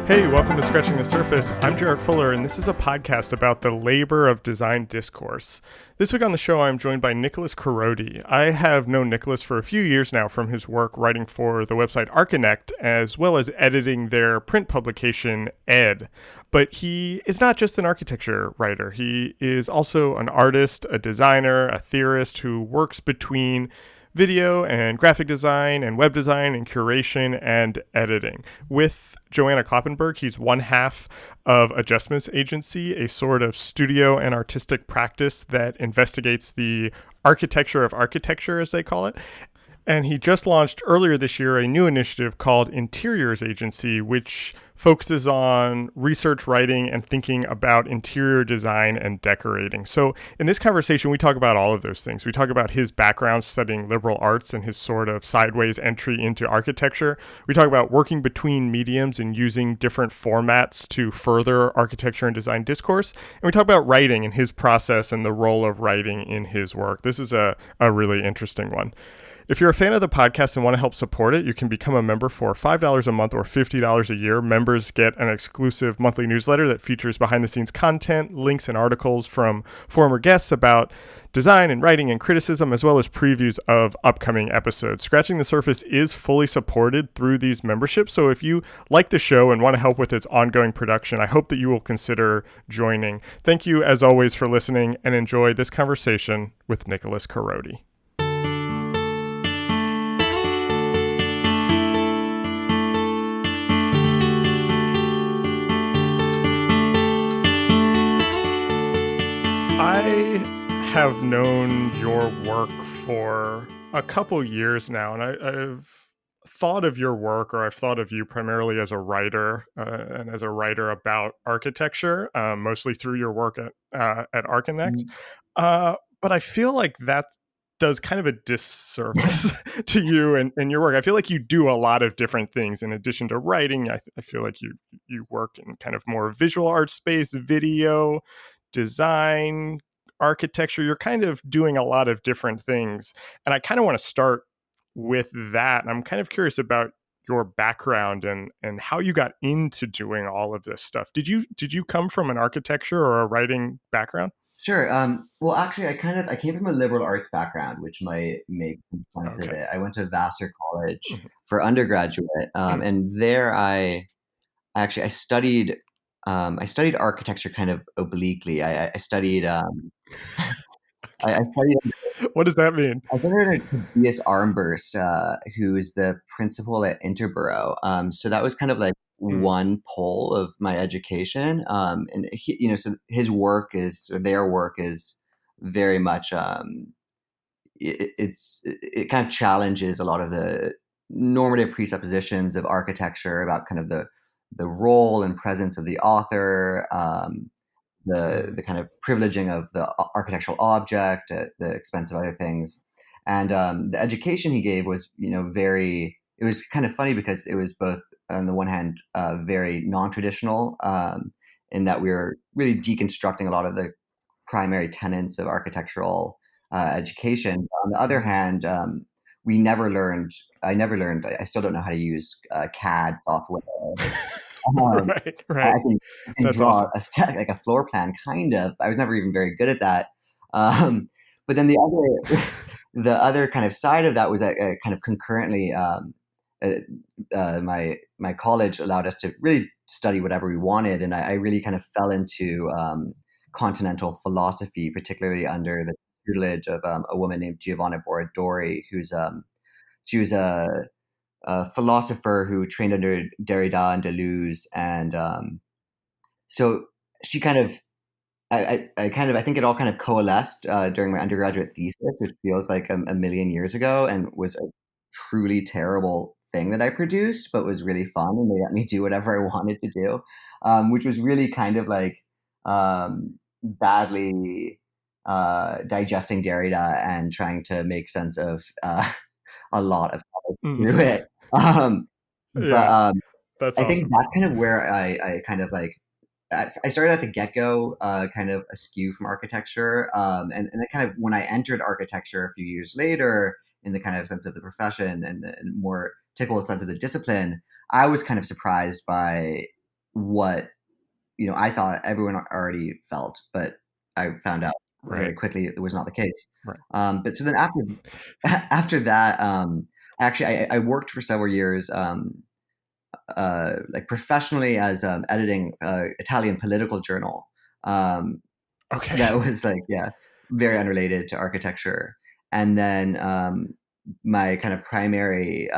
Hey, welcome to Scratching the Surface. I'm Jarrett Fuller, and this is a podcast about the labor of design discourse. This week on the show, I'm joined by Nicholas Korody. I have known Nicholas for a few years now from his work writing for the website Archinect, as well as editing their print publication, Ed. But he is not just an architecture writer. He is also an artist, a designer, a theorist who works between video and graphic design and web design and curation and editing. With Joanna Kloppenburg, he's one half of Adjustments Agency, a sort of studio and artistic practice that investigates the architecture of architecture, as they call it. And he just launched earlier this year a new initiative called Interiors Agency, which focuses on research, writing, and thinking about interior design and decorating. So in this conversation, we talk about all of those things. We talk about his background studying liberal arts and his sort of sideways entry into architecture. We talk about working between mediums and using different formats to further architecture and design discourse. And we talk about writing and his process and the role of writing in his work. This is a really interesting one. If you're a fan of the podcast and want to help support it, you can become a member for $5 a month or $50 a year. Members get an exclusive monthly newsletter that features behind-the-scenes content, links, and articles from former guests about design and writing and criticism, as well as previews of upcoming episodes. Scratching the Surface is fully supported through these memberships, so if you like the show and want to help with its ongoing production, I hope that you will consider joining. Thank you, as always, for listening, and enjoy this conversation with Nicholas Korody. I have known your work for a couple years now, and I've thought of your work, or I've thought of you primarily as a writer and as a writer about architecture, mostly through your work at Archinect. But I feel like that does kind of a disservice to you and your work. I feel like you do a lot of different things in addition to writing. I feel like you work in kind of more visual art space, video, design, architecture. You're kind of doing a lot of different things. And I kind of want to start with that. And I'm kind of curious about your background and how you got into doing all of this stuff. Did you come from an architecture or a writing background? Sure. Well, actually, I came from a liberal arts background, which might make some sense of Okay. it. I went to Vassar College Mhm. for undergraduate, and there I studied I studied architecture kind of obliquely. I studied I studied What does that mean? I studied under Tobias Armburst, who is the principal at Interborough. So that was kind of like Mm. one pole of my education. And so his work is, or their work is very much, it kind of challenges a lot of the normative presuppositions of architecture about kind of the role and presence of the author, the Mm. kind of privileging of the architectural object at the expense of other things. And the education he gave was, it was kind of funny because it was both, on the one hand, very non-traditional, in that we were really deconstructing a lot of the primary tenets of architectural education. On the other Mm. hand, I never learned, I still don't know how to use CAD software. Um, Right, I right. can I can That's draw awesome. like a floor plan, kind of. I was never even very good at that. But then the other kind of side of that was that kind of concurrently, uh, my college allowed us to really study whatever we wanted, and I really kind of fell into continental philosophy, particularly under the tutelage of a woman named Giovanna Boradori, she was a philosopher who trained under Derrida and Deleuze, and so she kind of, I think it all kind of coalesced during my undergraduate thesis, which feels like a million years ago, and was a truly terrible thing that I produced, but was really fun, and they let me do whatever I wanted to do, which was really kind of like badly digesting Derrida and trying to make sense of a lot of how Mm. to do it. Um, but Yeah, that's I think awesome. that's kind of where I kind of like, I started at the get-go, kind of askew from architecture, and then kind of when I entered architecture a few years later, in the kind of sense of the profession and more typical sense of the discipline, I was kind of surprised by what I thought everyone already felt, but I found out very Right. quickly it was not the case. Right. But so then after that, actually I worked for several years, like professionally as editing Italian political journal. Um, Okay. that was like, yeah, very unrelated to architecture. And then my kind of primary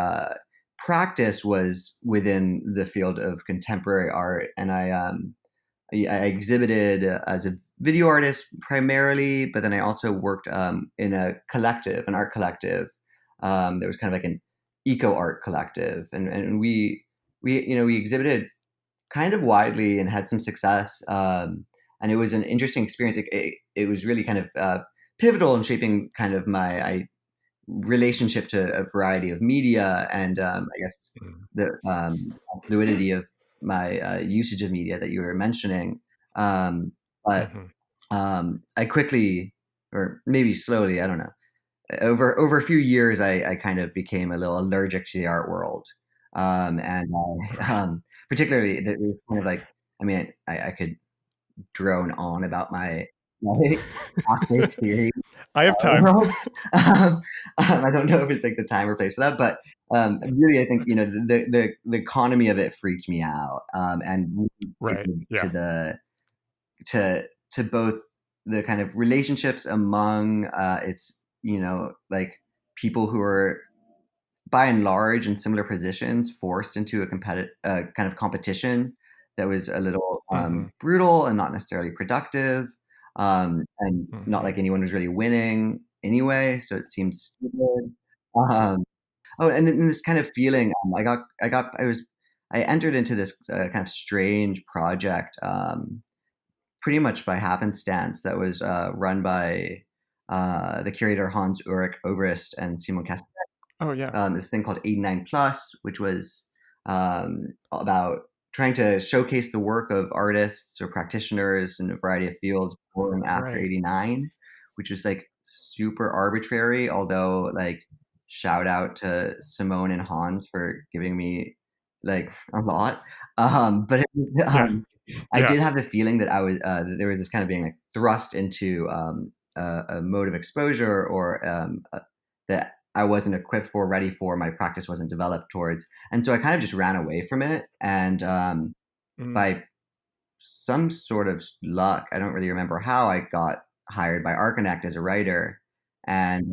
practice was within the field of contemporary art, and I exhibited as a video artist primarily, but then I also worked in a collective, an art collective. There was kind of like an eco art collective, and we exhibited kind of widely and had some success. And it was an interesting experience. It was really kind of pivotal in shaping kind of my relationship to a variety of media, and I guess Mm. the fluidity of my usage of media that you were mentioning. But Mhm. I quickly, or maybe slowly, I don't know, over a few years, I kind of became a little allergic to the art world, and Right. particularly it was kind of like, I mean, I could drone on about my past theory I have time. world. I don't know if it's like the time or place for that, but really, I think the economy of it freaked me out, and really Right. to Yeah. the to both the kind of relationships among its like people who are by and large in similar positions forced into a competitive kind of competition that was a little Mhm. brutal and not necessarily productive, and not Mhm. like anyone was really winning anyway, so it seems stupid. Um, oh, and then this kind of feeling, I entered into this kind of strange project, pretty much by happenstance, that was run by the curator Hans Ulrich Obrist and Simon Kessler. Oh, yeah. This thing called 89 Plus, which was about trying to showcase the work of artists or practitioners in a variety of fields before and after Right. 89, which is like super arbitrary. Although, like, shout out to Simone and Hans for giving me like a lot. But Yeah. I Yeah. did have the feeling that that there was this kind of being like thrust into a mode of exposure, or that I wasn't equipped for, ready for, my practice wasn't developed towards. And so I kind of just ran away from it. And Mm. by some sort of luck, I don't really remember how, I got hired by Archinect as a writer. And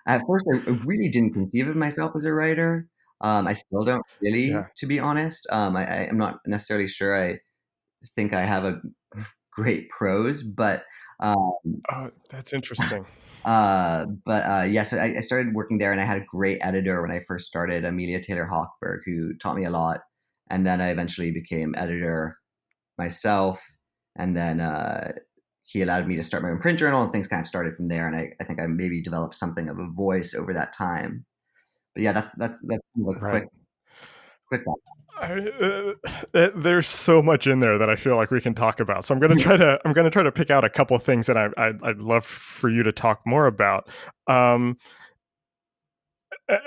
at first, I really didn't conceive of myself as a writer. I still don't really, Yeah. to be honest. I'm not necessarily sure I think I have a great prose, but um, Oh, that's interesting. yeah, so I started working there, and I had a great editor when I first started, Amelia Taylor Hochberg, who taught me a lot. And then I eventually became editor myself. And then he allowed me to start my own print journal, and things kind of started from there. And I think I maybe developed something of a voice over that time. But yeah, that's kind of a Right. quick one. There's so much in there that I feel like we can talk about. So I'm gonna try to pick out a couple things that I'd love for you to talk more about. Um,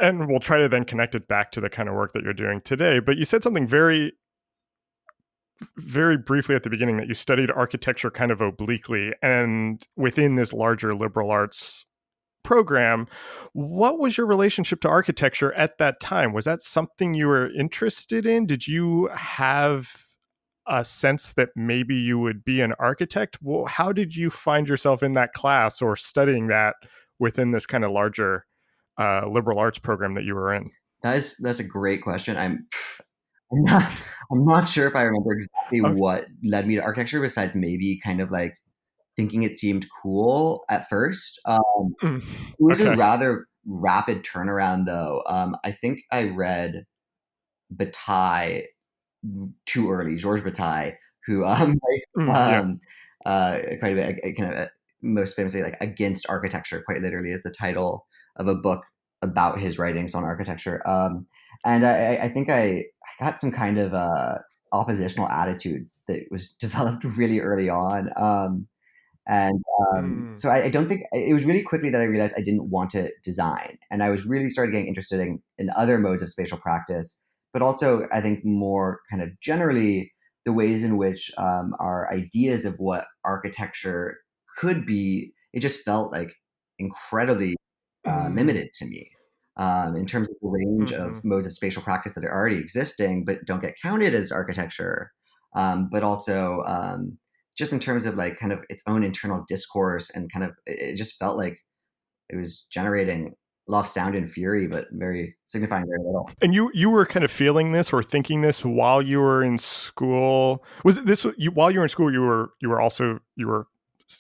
and we'll try to then connect it back to the kind of work that you're doing today. But you said something very briefly at the beginning, that you studied architecture kind of obliquely, and within this larger liberal arts program. What was your relationship to architecture at that time? Was that something you were interested in? Did you have a sense that maybe you would be an architect? Well, how did you find yourself in that class or studying that within this kind of larger liberal arts program that you were in? That's a great question. I'm not, I'm not sure if I remember exactly Okay. what led me to architecture, besides maybe kind of like thinking it seemed cool at first. Mm. It was a Okay. rather rapid turnaround, though. I think I read Bataille too early, Georges Bataille, who writes Yeah. quite a bit, kind of most famously, like Against Architecture, quite literally is the title of a book about his writings on architecture. And I think I got some kind of oppositional attitude that was developed really early on. And Mm. so I don't think it was really quickly that I realized I didn't want to design. And I was really started getting interested in other modes of spatial practice but also I think more kind of generally the ways in which our ideas of what architecture could be, it just felt like incredibly Mm, limited to me in terms of the range of mhm. modes of spatial practice that are already existing but don't get counted as architecture, but also just in terms of like kind of its own internal discourse and kind of it just felt like it was generating a lot of sound and fury, but very signifying very little. And you were kind of feeling this or thinking this while you were in school. Was it this you while you were in school? You were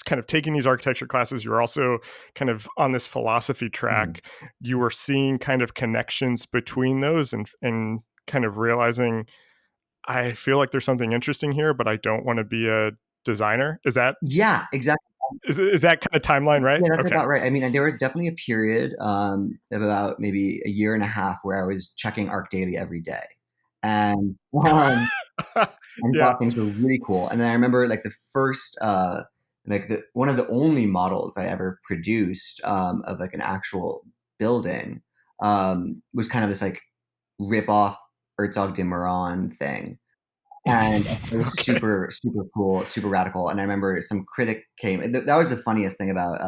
kind of taking these architecture classes. You were also kind of on this philosophy Mhm. track. You were seeing kind of connections between those and kind of realizing I feel like there's something interesting here, but I don't want to be a designer. Yeah, exactly. Is that kind of timeline right? Yeah, that's Okay. about right. I mean, there was definitely a period of about maybe a year and a half where I was checking Arc Daily every day, and and Yeah. thought things were really cool. And then I remember like the first, like the one of the only models I ever produced of like an actual building was kind of this like rip off Herzog de Meuron thing. And it was Okay. super, super cool, super radical. And I remember some critic came. That was the funniest thing about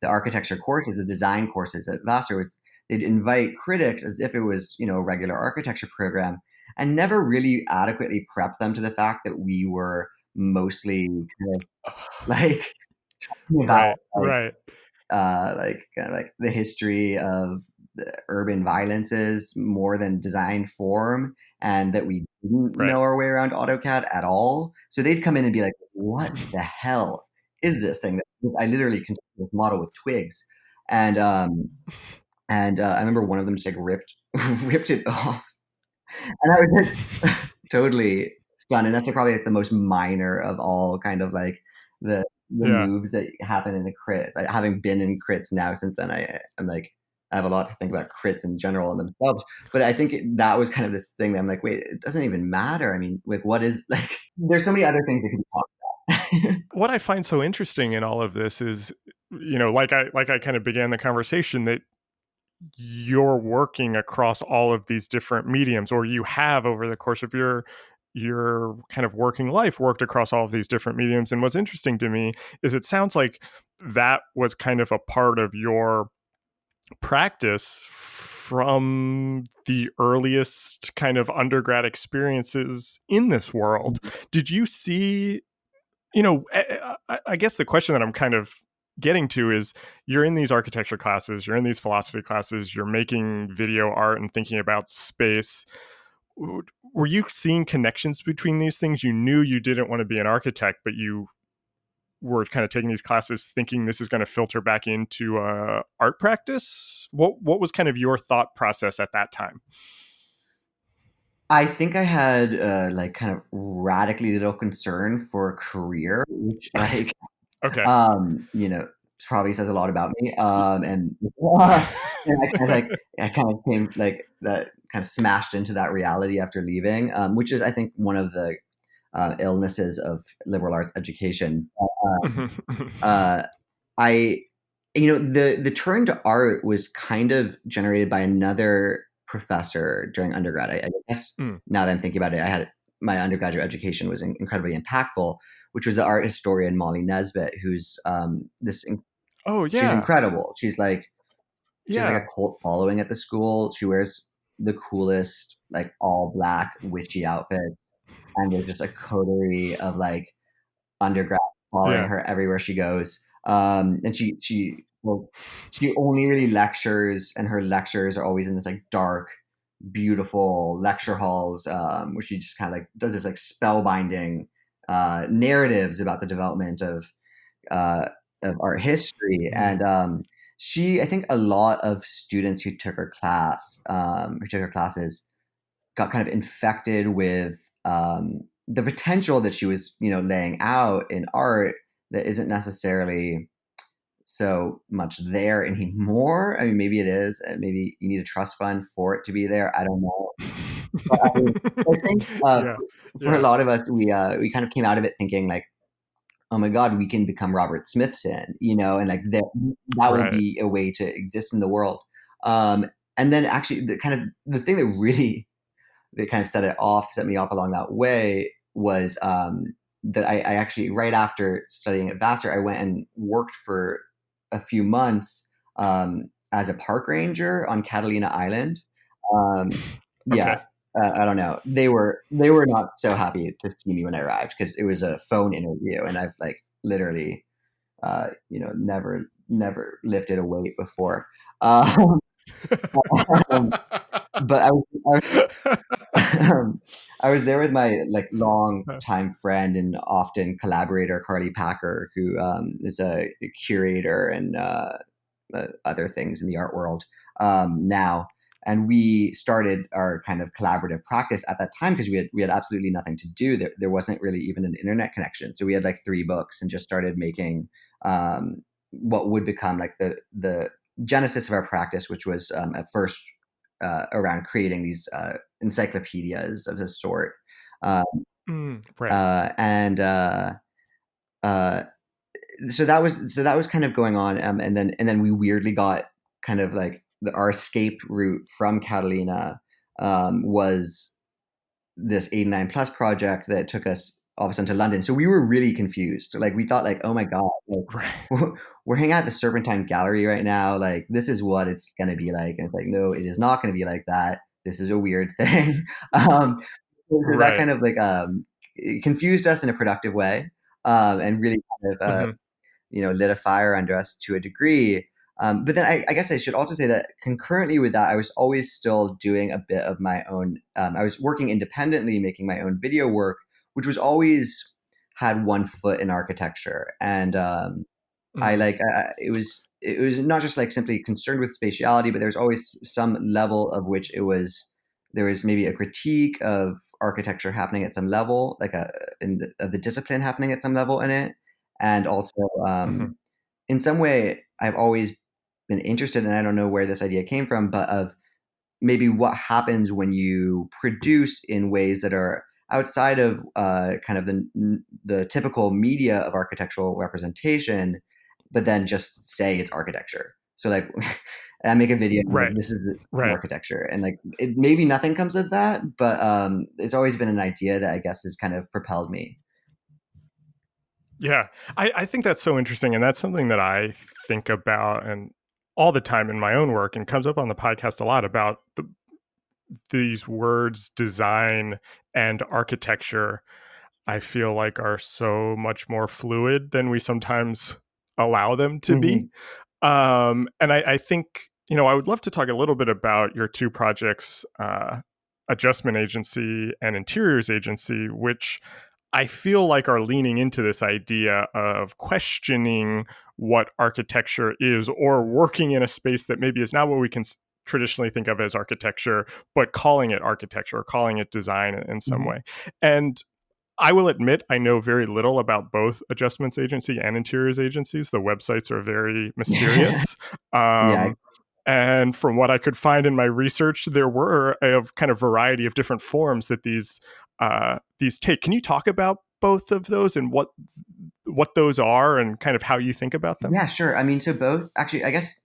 the architecture courses, the design courses at Vassar was they'd invite critics as if it was a regular architecture program, and never really adequately prep them to the fact that we were mostly kind of like talking about Right. Right. like kind of like the history of the urban violences more than design form, and that we didn't Right. know our way around AutoCAD at all. So they'd come in and be like, "What the hell is this thing?" That I literally constructed this model with twigs, and I remember one of them just like ripped ripped it off, and I was like totally stunned. And that's like probably like the most minor of all kind of like the Yeah. moves that happen in a crit. Like, having been in crits now since then, I'm like I have a lot to think about crits in general in themselves. But I think that was kind of this thing that I'm like, wait, it doesn't even matter. I mean, like, what is like? There's so many other things that can be talked about. What I find so interesting in all of this is, like I kind of began the conversation that you're working across all of these different mediums, or you have over the course of your kind of working life worked across all of these different mediums. And what's interesting to me is it sounds like that was kind of a part of your practice from the earliest kind of undergrad experiences in this world. Did you see, I guess the question that I'm kind of getting to is you're in these architecture classes, you're in these philosophy classes, you're making video art and thinking about space. Were you seeing connections between these things? You knew you didn't want to be an architect, but you were kind of taking these classes thinking this is going to filter back into art practice. What was kind of your thought process at that time? I think I had like kind of radically little concern for a career, which like Okay. probably says a lot about me. And and I kind of came like that kind of smashed into that reality after leaving, which is I think one of the illnesses of liberal arts education. Uh, I the turn to art was kind of generated by another professor during undergrad. I guess Mm. now that I'm thinking about it, I had my undergraduate education was incredibly impactful, which was the art historian Molly Nesbitt, who's Oh she's yeah, incredible. She has like yeah, a cult following at the school. She wears the coolest like all black witchy outfits, and there's just a coterie of like undergrad following yeah. her everywhere she goes. And she only really lectures, and her lectures are always in this like dark, beautiful lecture halls, where she just kind of like does this like spellbinding narratives about the development uh, of art history. Mm. And I think a lot of students who took her classes, got kind of infected with the potential that she was, laying out in art that isn't necessarily so much there anymore. I mean, maybe it is. Maybe you need a trust fund for it to be there. I don't know. But I think Yeah, for a yeah, lot of us, we kind of came out of it thinking like, oh my God, we can become Robert Smithson, and like that will right. be a way to exist in the world. And then actually, the thing that really that kind of set me off along that way was that I actually, right after studying at Vassar, I went and worked for a few months as a park ranger on Catalina Island. Um, yeah, Okay. I don't know. They were not so happy to see me when I arrived because it was a phone interview, and I've like literally, never lifted a weight before. Um, but I was there with my like long time friend and often collaborator Carly Packer, who is a curator and other things in the art world now. And we started our kind of collaborative practice at that time because we had absolutely nothing to do. There wasn't really even an internet connection, so we had like 3 books and just started making what would become like the genesis of our practice, which was at first around creating these encyclopedias of this sort. Um, Right. and uh, so that was kind of going on, and then we weirdly got kind of like our escape route from Catalina was this 89 plus project that took us all of a sudden to London. So we were really confused. Like we thought like, oh my God, like Right. we're hanging out at the Serpentine Gallery right now. Like this is what it's going to be like. And it's like, no, it is not going to be like that. This is a weird thing. So that Right. kind of like it confused us in a productive way, and really kind of Hmm. lit a fire under us to a degree. But then I guess I should also say that concurrently with that, I was always still doing a bit of my own. I was working independently, making my own video work, which was always had one foot in architecture. And Hmm. it was not just like simply concerned with spatiality, but there's always some level of which there was maybe a critique of architecture happening at some level, like of the discipline happening at some level in it, and also Hmm. in some way I've always been interested, and I don't know where this idea came from, but of maybe what happens when you produce in ways that are outside of kind of the typical media of architectural representation, but then just say it's architecture. So like, I make a video and like, Right. this is Right. architecture, and like maybe nothing comes of that, but it's always been an idea that I guess has kind of propelled me. Yeah. I think that's so interesting. And that's something that I think about and all the time in my own work and comes up on the podcast a lot about these words design and architecture. I feel like are so much more fluid than we sometimes allow them to Hmm. be. And I think, I would love to talk a little bit about your 2 projects, Adjustment Agency and Interiors Agency, which I feel like are leaning into this idea of questioning what architecture is or working in a space that maybe is not what we can traditionally think of as architecture, but calling it architecture or calling it design in some Hmm. way. And I will admit I know very little about both Adjustments Agency and Interiors Agencies. The websites are very mysterious. Yeah. Um, and from what I could find in my research, there were a kind of variety of different forms that these take. Can you talk about both of those and what those are and kind of how you think about them? Yeah, sure. I mean, so both actually, I guess,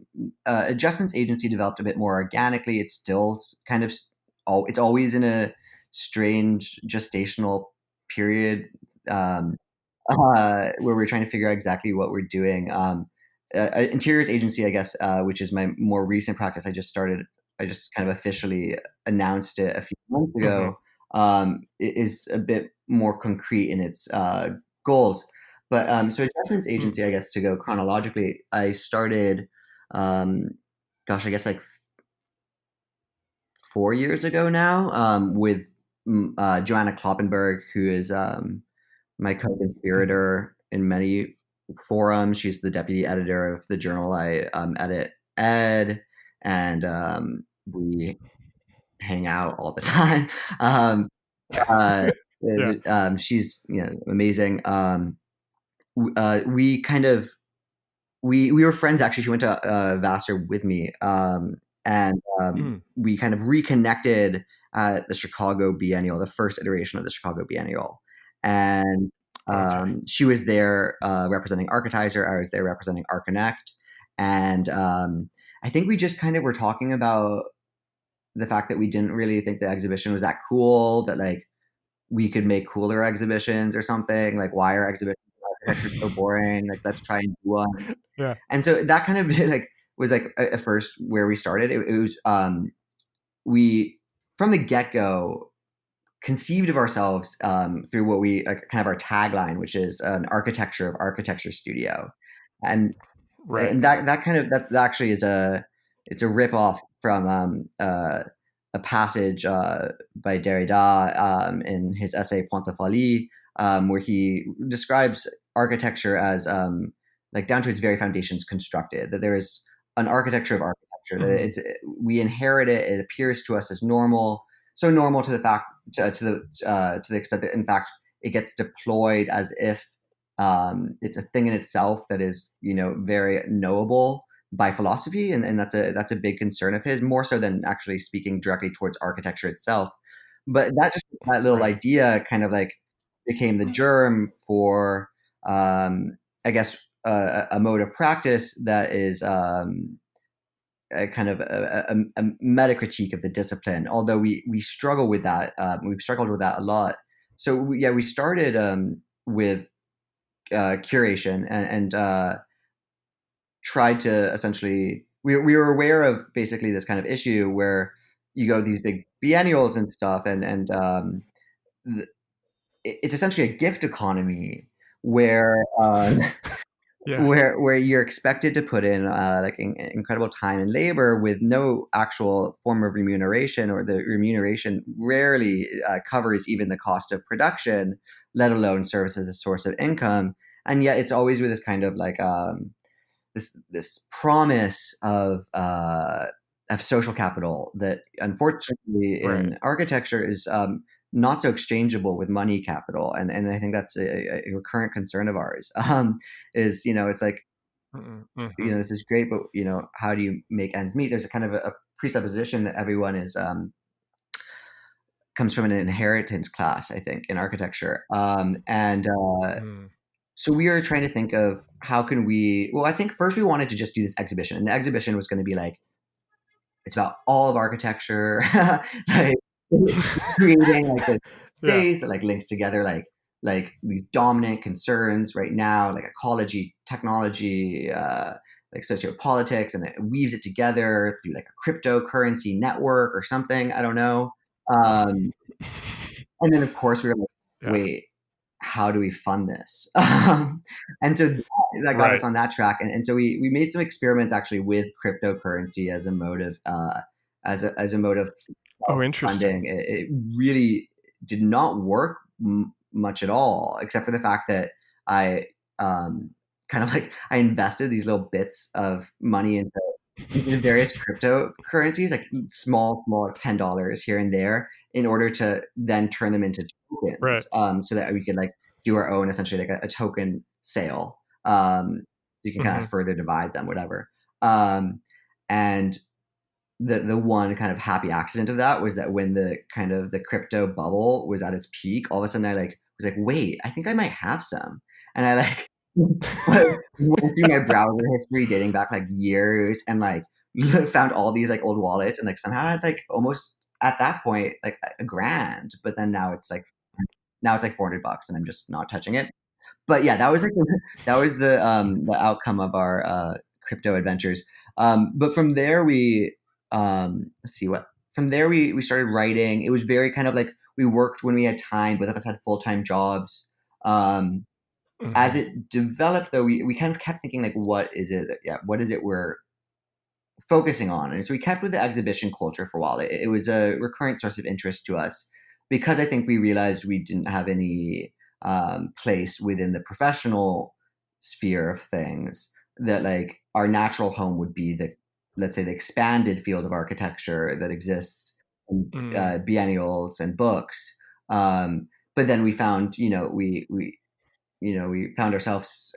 Adjustments Agency developed a bit more organically. It's still kind of, it's always in a strange gestational period, um, where we're trying to figure out exactly what we're doing. Interiors Agency, I guess, which is my more recent practice. I just started. I just kind of officially announced it a few months Hmm. ago. It is a bit more concrete in its goals. But so Adjustments Agency, I guess, to go chronologically, I started, um, gosh, I guess like 4 years ago now, with Joanna Kloppenburg, who is my Hmm. co-conspirator in many forums. She's the deputy editor of the journal I edit, Ed, and we hang out all the time. Um, uh, Yeah. she's amazing. We kind of we were friends actually. She went to Vassar with me, and Mm. we kind of reconnected at the Chicago Biennial, the first iteration of the Chicago Biennial, and Okay. she was there representing Architizer. I was there representing Archinect, and I think we just kind of were talking about the fact that we didn't really think the exhibition was that cool, that like we could make cooler exhibitions or something. Like, why are exhibitions of architecture so boring? Like, let's try and do one. Yeah. And so that kind of like was like at first where we started. It was we from the get go conceived of ourselves through what we kind of our tagline, which is an architecture of architecture studio, and Right. that kind of that actually is it's a rip off from a passage by Derrida in his essay Point de Folie, where he describes architecture as like down to its very foundations constructed. That there is an architecture of architecture. That Mhm. it's we inherit it. It appears to us as normal, so normal to the fact to the extent that in fact it gets deployed as if it's a thing in itself that is, you know, very knowable by philosophy, and that's a big concern of his, more so than actually speaking directly towards architecture itself. But that little Right. idea kind of like became the germ for, I guess, a mode of practice that is a kind of a meta critique of the discipline. Although we struggle with that, we've struggled with that a lot. So we started with curation and tried to essentially we were aware of basically this kind of issue where you go these big biennials and stuff and it's essentially a gift economy where Yeah. where you're expected to put in like incredible time and labor with no actual form of remuneration, or the remuneration rarely covers even the cost of production, let alone serves as a source of income. And yet it's always with this kind of like this promise of social capital that unfortunately Right. in architecture is not so exchangeable with money capital, and I think that's a recurrent concern of ours. Is, you know, it's like, Mhm. you know, Mhm. this is great, but you know, how do you make ends meet? There's a kind of a presupposition that everyone is comes from an inheritance class, I think, in architecture, and Mm. so we were trying to think of how can we. Well, I think first we wanted to just do this exhibition, and the exhibition was going to be like it's about all of architecture, like creating like a Yeah. space that like links together like these dominant concerns right now, like ecology, technology, like sociopolitics, and it weaves it together through like a cryptocurrency network or something. I don't know. Um, and then of course we were like, Yeah. wait, how do we fund this? And so that got us Right. on that track. And so we made some experiments actually with cryptocurrency as a mode of as a mode of Oh, funding. interesting. It really did not work much at all, except for the fact that I kind of like I invested these little bits of money into various cryptocurrencies, like small like $10 here and there, in order to then turn them into Right. tokens, so that we could like do our own essentially like a token sale. You can kind of Mhm. further divide them, whatever. And the one kind of happy accident of that was that when the kind of the crypto bubble was at its peak, all of a sudden I like was like, wait, I think I might have some, and I like went through my browser history dating back like years and like found all these like old wallets, and like somehow I had like almost at that point like a grand, but then now it's like $400 and I'm just not touching it. But yeah, that was like that was the outcome of our crypto adventures. But from there we let's see what from there we started writing. It was very kind of like we worked when we had time. Both of us had full-time jobs. As Mhm. it developed though, we kind of kept thinking like, what is it we're focusing on? And so we kept with the exhibition culture for a while. It was a recurrent source of interest to us because I think we realized we didn't have any place within the professional sphere of things, that like our natural home would be the, let's say, the expanded field of architecture that exists in Mm. biennials and books. But then we found, we found ourselves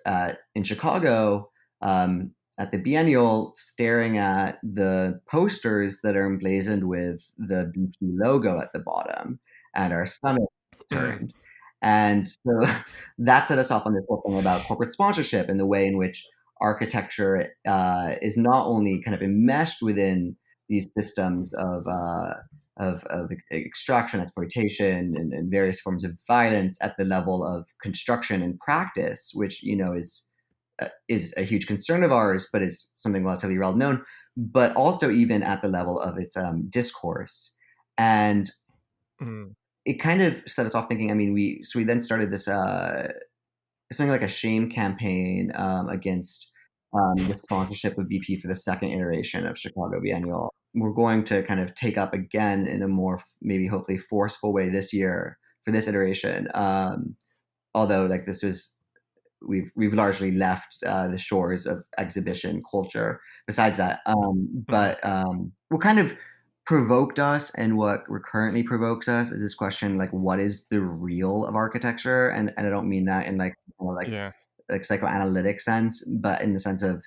in Chicago at the Biennial, staring at the posters that are emblazoned with the BP logo at the bottom, and our stomach Mm. turned. And so that set us off on this whole thing about corporate sponsorship and the way in which architecture is not only kind of enmeshed within these systems of extraction, exploitation, and various forms of violence at the level of construction and practice, which is a huge concern of ours, but is something relatively well known. But also even at the level of its discourse, and Mm. it kind of set us off thinking. I mean, we then started this something like a shame campaign against the sponsorship of BP for the second iteration of Chicago Biennial. We're going to kind of take up again in a more maybe hopefully forceful way this year for this iteration. Although like this was we've largely left the shores of exhibition culture. Besides that, Mm. what kind of provoked us and what currently provokes us is this question like, what is the real of architecture? And I don't mean that in like Yeah. like psychoanalytic sense, but in the sense of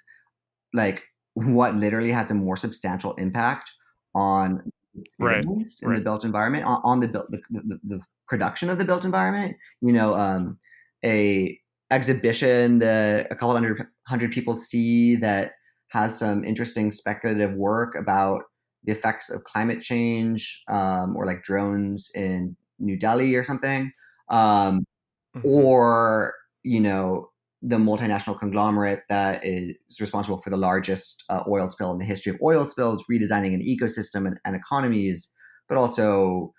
like what literally has a more substantial impact on Right. experience in the Right. built environment, on the built the production of the built environment. You know, a exhibition that a couple hundred people see that has some interesting speculative work about the effects of climate change, or like drones in New Delhi or something. Um, Hmm. or you know the multinational conglomerate that is responsible for the largest oil spill in the history of oil spills, redesigning an ecosystem and economies, but also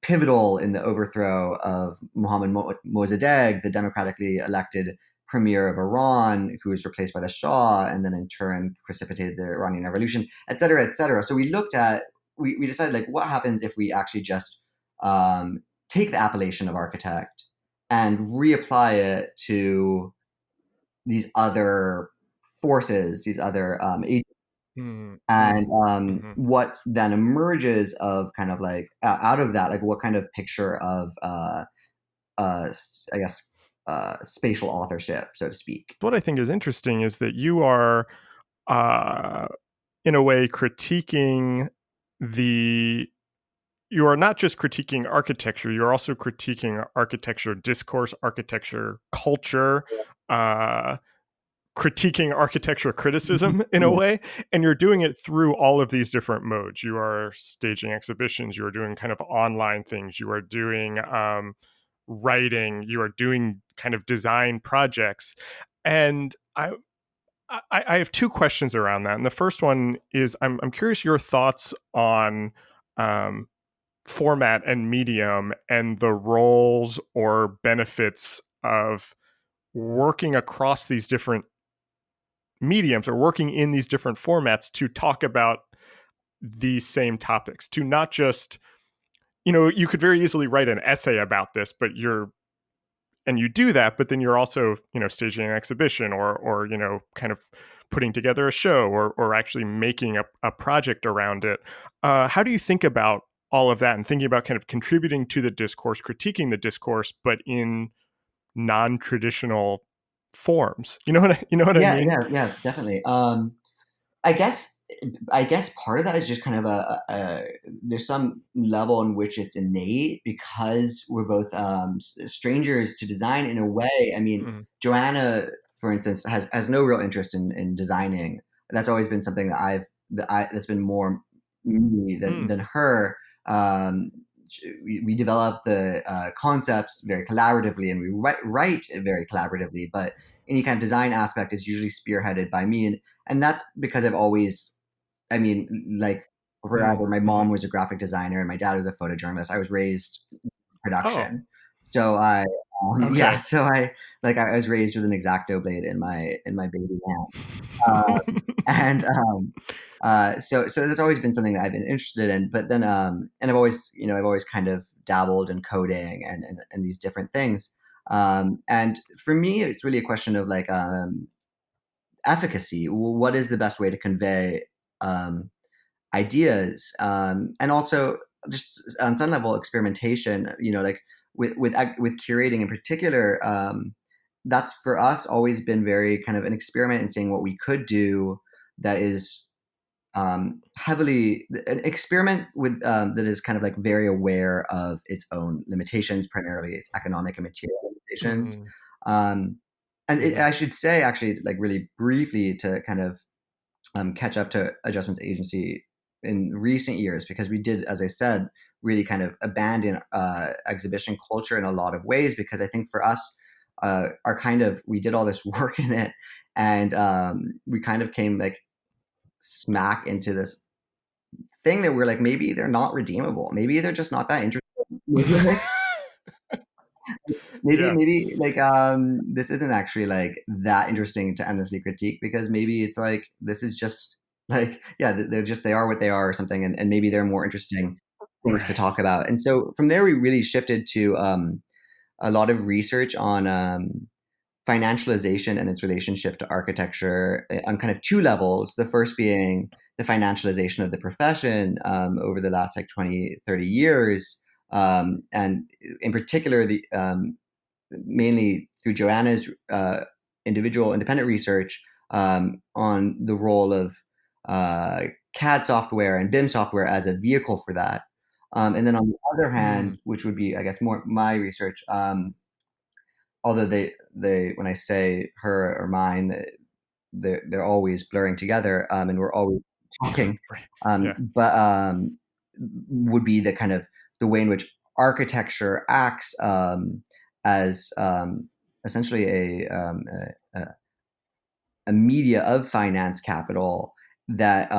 pivotal in the overthrow of Mohammad Mossadegh, the democratically elected premier of Iran, who was replaced by the Shah, and then in turn precipitated the Iranian Revolution, et cetera, et cetera. So we decided like what happens if we actually just take the appellation of architect and reapply it to these other forces, these other agents. Mm. And Mm. Hmm. what then emerges of kind of like out of that, like what kind of picture of, I guess, spatial authorship, so to speak. What I think is interesting is that you are, uh, in a way, critiquing the. You are not just critiquing architecture, you're also critiquing architecture discourse, architecture culture, uh, critiquing architecture criticism in a Yeah. way, and you're doing it through all of these different modes. You are staging exhibitions, you are doing kind of online things, you are doing writing, you are doing kind of design projects. And I have two questions around that. And the first one is I'm curious your thoughts on um, format and medium and the roles or benefits of working across these different mediums or working in these different formats to talk about these same topics, to not just, you could very easily write an essay about this, but you do that, but then you're also, staging an exhibition or kind of putting together a show or actually making a project around it. How do you think about all of that and thinking about kind of contributing to the discourse, critiquing the discourse, but in non-traditional forms? You know what I Yeah, mean? yeah, yeah, definitely. I guess I guess part of that is just kind of there's some level in which it's innate because we're both strangers to design in a way. I mean, Mm. Joanna, for instance, has no real interest in designing. That's always been something that's been more me Mm. than her. Um, we develop the concepts very collaboratively, and we write very collaboratively. But any kind of design aspect is usually spearheaded by me, and that's because I've always, I mean, like Mm. forever, my mom Mhm. was a graphic designer and my dad was a photojournalist. I was raised in Oh, production, so yeah, okay. so I was raised with an X-Acto blade in my baby hand, and so that's always been something that I've been interested in. But then and I've always kind of dabbled in coding and these different things. And for me, it's really a question of like efficacy. What is the best way to convey um, ideas, and also just on some level experimentation. Like with curating in particular, that's for us always been very kind of an experiment in seeing what we could do that is heavily an experiment with that is kind of like very aware of its own limitations, primarily its economic and material limitations. Mm. Um, and Mhm. I should say, actually, like really briefly to kind of catch up to Adjustments Agency in recent years, because we did, as I said, really kind of abandon exhibition culture in a lot of ways, because I think for us, we did all this work in it, and we kind of came like smack into this thing that we're like, maybe they're not redeemable. Maybe they're just not that interesting. Yeah. Maybe like this isn't actually like that interesting to endlessly critique, because maybe it's like this is just like, yeah, they are what they are or something, and maybe they're more interesting things to Right. talk about. And so from there we really shifted to a lot of research on financialization and its relationship to architecture on kind of two levels. The first being the financialization of the profession over the last like 20, 30 years. And in particular, mainly through Joanna's individual independent research on the role of CAD software and BIM software as a vehicle for that. And then on the other hand, Mm. which would be, I guess, more my research, although they when I say her or mine, they're always blurring together, and we're always talking, Right. Yeah. but would be the kind of the way in which architecture acts as essentially a, a media of finance capital that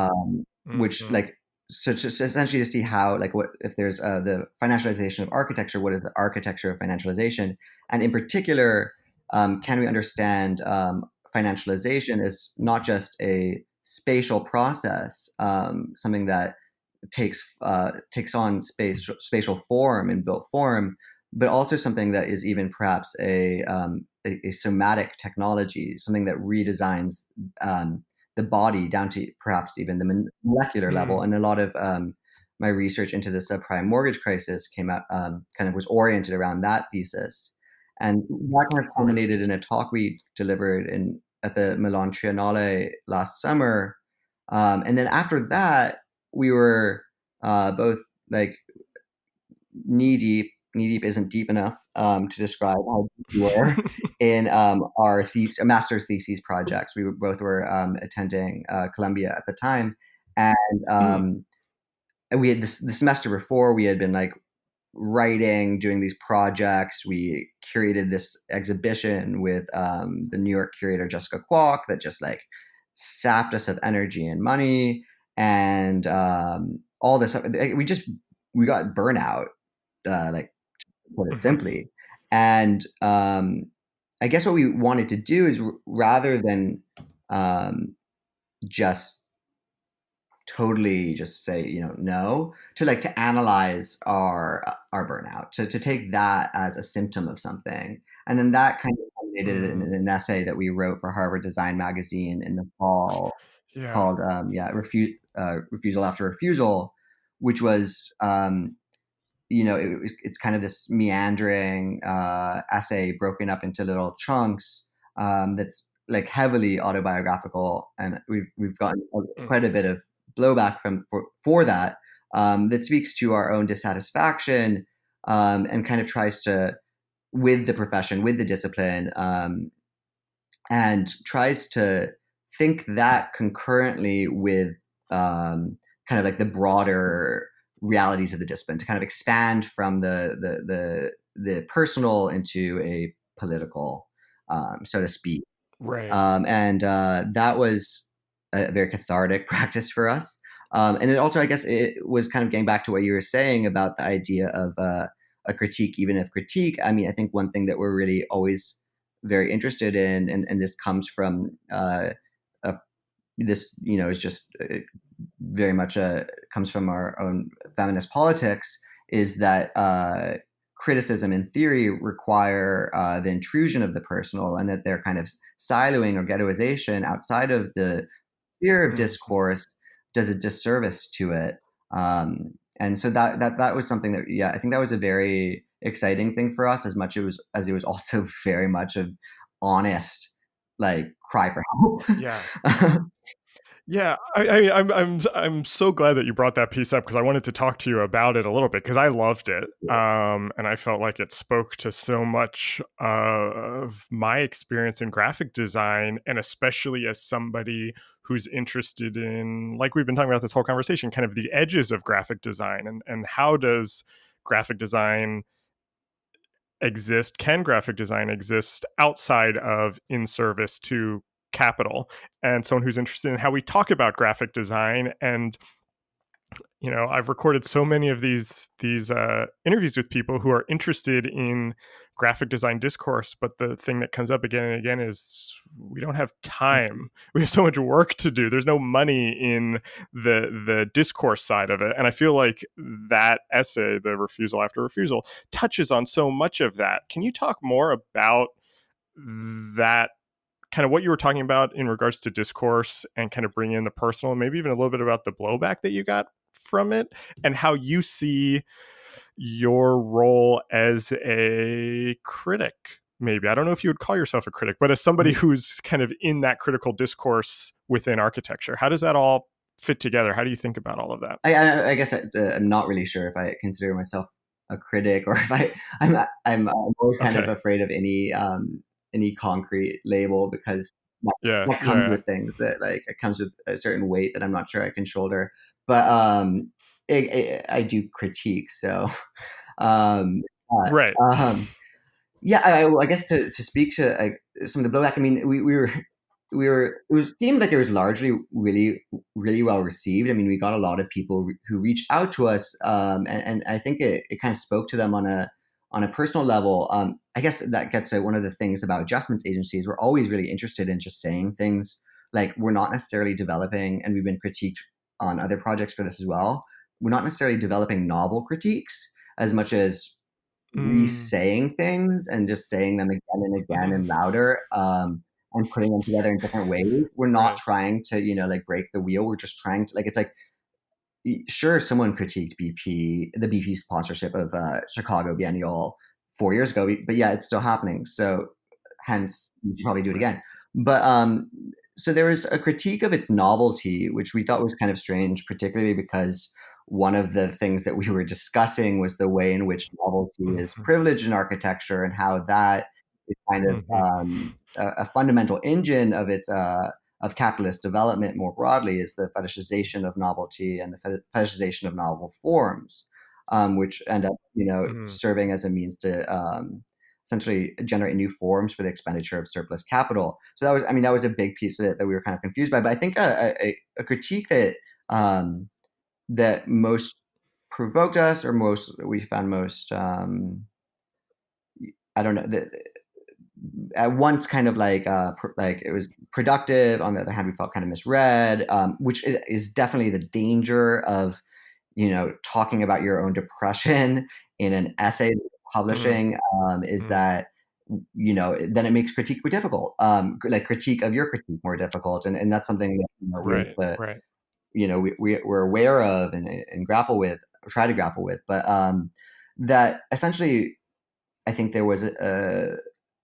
which Hmm. like, so just essentially to see how, like, what if there's the financialization of architecture, what is the architecture of financialization, and in particular, can we understand financialization as not just a spatial process, something that takes on spatial form and built form, but also something that is even perhaps a somatic technology, something that redesigns the body down to perhaps even the molecular level. Mm. And a lot of my research into the subprime mortgage crisis came out, kind of was oriented around that thesis, and that kind of Oh, culminated in interesting. a talk we delivered in at the Milan Triennale last summer. And then after that, we were both like knee deep. Knee deep isn't deep enough to describe how deep we were in our master's thesis projects. We both were attending Columbia at the time, and Mm. we had the semester before we had been like writing, doing these projects. We curated this exhibition with the New York curator Jessica Kwok that just like sapped us of energy and money, and all this stuff. We got burnout, like, to put it Hmm. simply. And I guess what we wanted to do is rather than um, just totally just say, no, to like to analyze our burnout, to take that as a symptom of something. And then that kind of culminated in Mm. an essay that we wrote for Harvard Design Magazine in the fall Yeah. called Refusal After Refusal, which was it's kind of this meandering essay broken up into little chunks, that's like heavily autobiographical, and we've gotten Mm. quite a bit of blowback for that, that speaks to our own dissatisfaction, and kind of tries to, with the profession, with the discipline, and tries to think that concurrently with kind of like the broader realities of the discipline, to kind of expand from the personal into a political, so to speak. Right. And that was a very cathartic practice for us. And it also, I guess, it was kind of getting back to what you were saying about the idea of a critique, even if critique. I mean, I think one thing that we're really always very interested in, and this comes from a, this, is just very much comes from our own feminist politics, is that criticism in theory require the intrusion of the personal, and that they're kind of siloing or ghettoization outside of the sphere of Hmm. discourse does a disservice to it. And so that was something that, yeah, I think that was a very exciting thing for us, as much as it was also very much of honest, like, cry for Yeah. help. Yeah, I'm so glad that you brought that piece up because I wanted to talk to you about it a little bit because I loved it, and I felt like it spoke to so much of my experience in graphic design, and especially as somebody who's interested in, like we've been talking about this whole conversation, kind of the edges of graphic design and how does graphic design exist? Can graphic design exist outside of in service to capital? And someone who's interested in how we talk about graphic design. And I've recorded so many of these interviews with people who are interested in graphic design discourse, but the thing that comes up again and again is we don't have time. We have so much work to do. There's no money in the discourse side of it, and I feel like that essay, the refusal after refusal, touches on so much of that. Can you talk more about that, kind of what you were talking about in regards to discourse, and kind of bring in the personal, maybe even a little bit about the blowback that you got from it, and how you see your role as a critic? Maybe, I don't know if you would call yourself a critic, but as somebody who's kind of in that critical discourse within architecture, how does that all fit together? How do you think about all of that? I guess I'm not really sure if I consider myself a critic or if I'm always kind of Okay. afraid of any concrete label because that, Yeah, that comes yeah, with things that like it comes with a certain weight that I'm not sure I can shoulder. But I do critique, so um, right. yeah, I guess to speak to some of the blowback. I mean, we were. Seemed like it was largely really well received. I mean, we got a lot of people who reached out to us, and I think it kind of spoke to them on a personal level. I guess that gets at one of the things about adjustments agencies. We're always really interested in just saying things like we're not necessarily developing, and we've been critiqued on other projects for this as well. We're not necessarily developing novel critiques as much as Mm, re-saying things and just saying them again and again mhm. and louder, and putting them together in different ways. We're not Right. trying to, like break the wheel. We're just trying to, like, it's like, sure, someone critiqued the BP sponsorship of Chicago Biennial 4 years ago, but yeah, it's still happening. So hence, you should probably do it Right. again. But so there was a critique of its novelty, which we thought was kind of strange, particularly because one of the things that we were discussing was the way in which novelty is Mhm. privileged in architecture and how that is kind of Mhm. a fundamental engine of its of capitalist development more broadly is the fetishization of novelty and the fetishization of novel forms, which end up, Mhm. serving as a means to essentially generate new forms for the expenditure of surplus capital. So that was, I mean, that was a big piece of it that we were kind of confused by. But I think a critique that that most provoked us, or most we found most, I don't know, that at once kind of like like it was productive. On the other hand, we felt kind of misread, which is definitely the danger of talking about your own depression in an essay that you're Mhm. publishing, is Mhm. that then it makes critique more difficult, like critique of your critique more difficult, and that's something that we Right. have to, Right. we're aware of and grapple with, or try to grapple with, but that essentially I think there was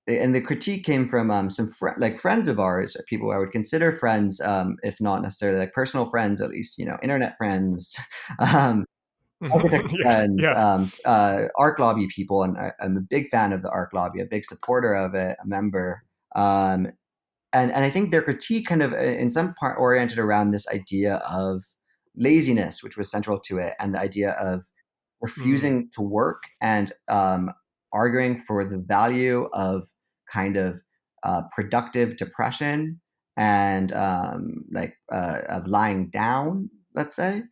and the critique came from some like friends of ours, people I would consider friends, if not necessarily like personal friends, at least internet friends, um, architecture Yeah. friends, Yeah. Arc Lobby people, and I'm a big fan of the Arc Lobby, a big supporter of it, a member. Um, and I think their critique kind of in some part oriented around this idea of laziness, which was central to it, and the idea of Mm. refusing to work, and arguing for the value of kind of productive depression, and of lying down, let's say.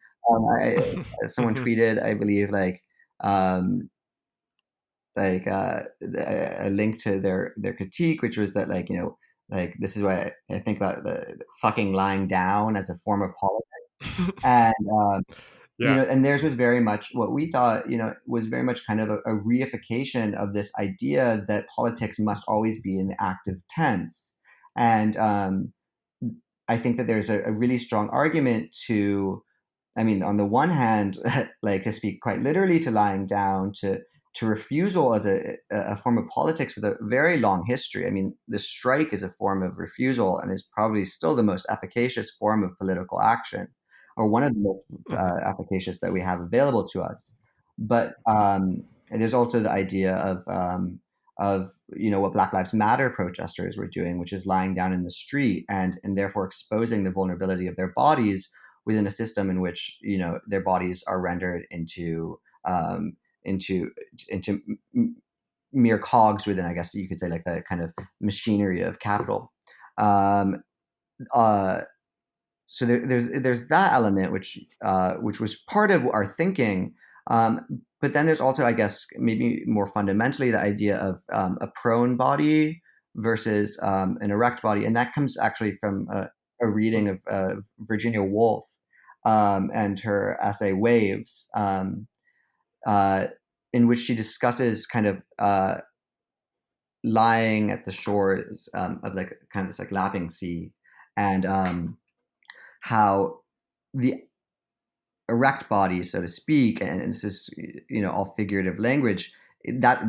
Someone Mhm. tweeted, I believe, um, a link to their critique, which was that, like, like, this is what I think about the fucking lying down as a form of politics. And Yeah. and theirs was very much what we thought, was very much kind of a reification of this idea that politics must always be in the active tense. And I think that there's a really strong argument to, I mean, on the one hand, like, to speak quite literally to lying down, to to refusal as a form of politics with a very long history. I mean, the strike is a form of refusal and is probably still the most efficacious form of political action, or one of the most Hmm. efficacious that we have available to us. But there's also the idea of what Black Lives Matter protesters were doing, which is lying down in the street and therefore exposing the vulnerability of their bodies within a system in which their bodies are rendered um, into into mere cogs within, I guess you could say, like the kind of machinery of capital. Um, uh, so there's that element which was part of our thinking. But then there's also, I guess, maybe more fundamentally, the idea of a prone body versus an erect body, and that comes actually from a reading of Virginia Woolf and her essay Waves, uh, in which she discusses kind of lying at the shores of like kind of this like lapping sea, and how the erect body, so to speak, and this is all figurative language, that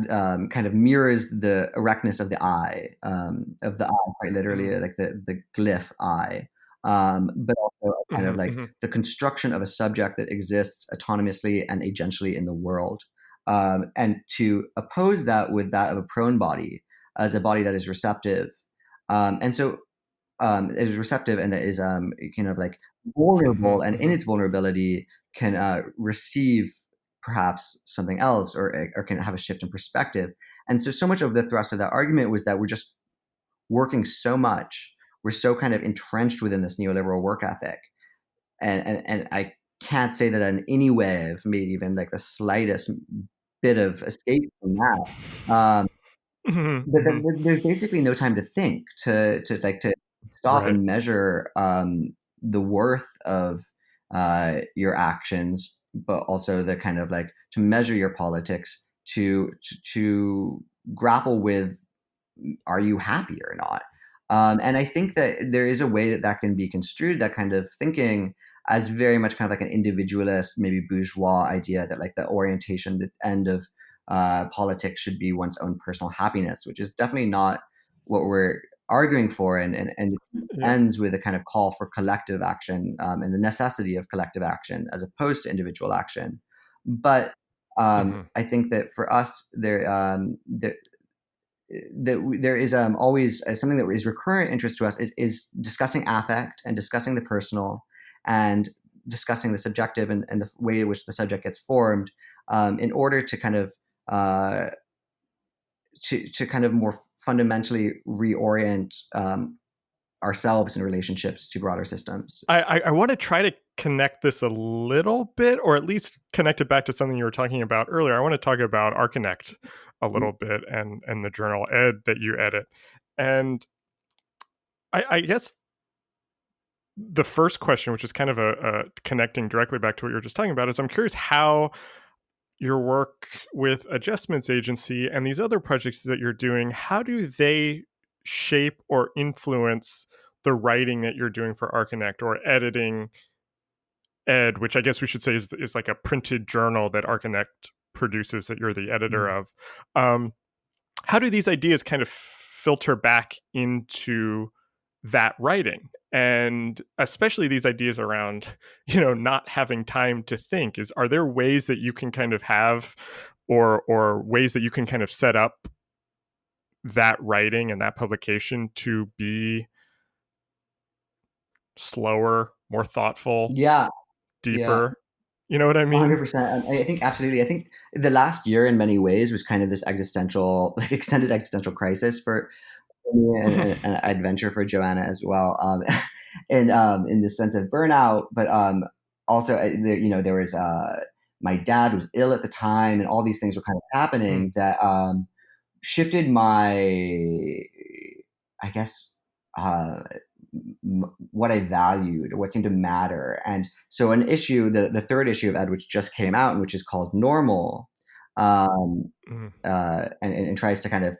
kind of mirrors the erectness of the eye, quite literally, like the glyph eye, but also kind of Hmm. like Hmm. the construction of a subject that exists autonomously and agentially in the world, and to oppose that with that of a prone body as a body that is receptive, and so is receptive and that is kind of like Hmm. vulnerable, and in Hmm. its vulnerability can receive perhaps something else, or can have a shift in perspective. And so much of the thrust of that argument was that we're just working so much, we're so kind of entrenched within this neoliberal work ethic, and I can't say that in any way I've made even like the slightest bit of escape from that. Hmm. But Hmm. there's basically no time to think, to stop Right. and measure the worth of your actions, but also the kind of like to measure your politics, to grapple with, are you happy or not? And I think that there is a way that that can be construed, that kind of thinking, as very much kind of like an individualist, maybe bourgeois idea that like the orientation, the end of politics should be one's own personal happiness, which is definitely not what we're arguing for. And it Yeah. ends with a kind of call for collective action, and the necessity of collective action as opposed to individual action. But Hmm. I think that for us, there is always something that is recurrent interest to us is discussing affect and discussing the personal and discussing the subjective, and the way in which the subject gets formed, in order to kind of uh, to kind of more fundamentally reorient ourselves in relationships to broader systems. I want to try to connect this a little bit, or at least connect it back to something you were talking about earlier. I want to talk about Archinect a little bit, and the journal Ed that you edit. And I guess the first question, which is kind of a connecting directly back to what you were just talking about, is I'm curious how your work with Adjustments Agency and these other projects that you're doing, how do they shape or influence the writing that you're doing for Archinect, or editing Ed, which I guess we should say is like a printed journal that Archinect produces that you're the editor Mhm. of. Um, how do these ideas kind of filter back into that writing? And especially these ideas around, not having time to think, are there ways that you can kind of have, or ways that you can kind of set up that writing and that publication to be slower, more thoughtful, Yeah, yeah. deeper? You know what I mean? 100%. I think absolutely. I think the last year, in many ways, was kind of this existential, like extended existential crisis for me, and an adventure for Joanna as well, and in the sense of burnout. But also, there was my dad was ill at the time, and all these things were kind of Mm. happening that shifted my, I guess, uh, what I valued, or what seemed to matter. And so an issue, the third issue of Ed, which just came out, and which is called Normal, um, Mm. and tries to kind of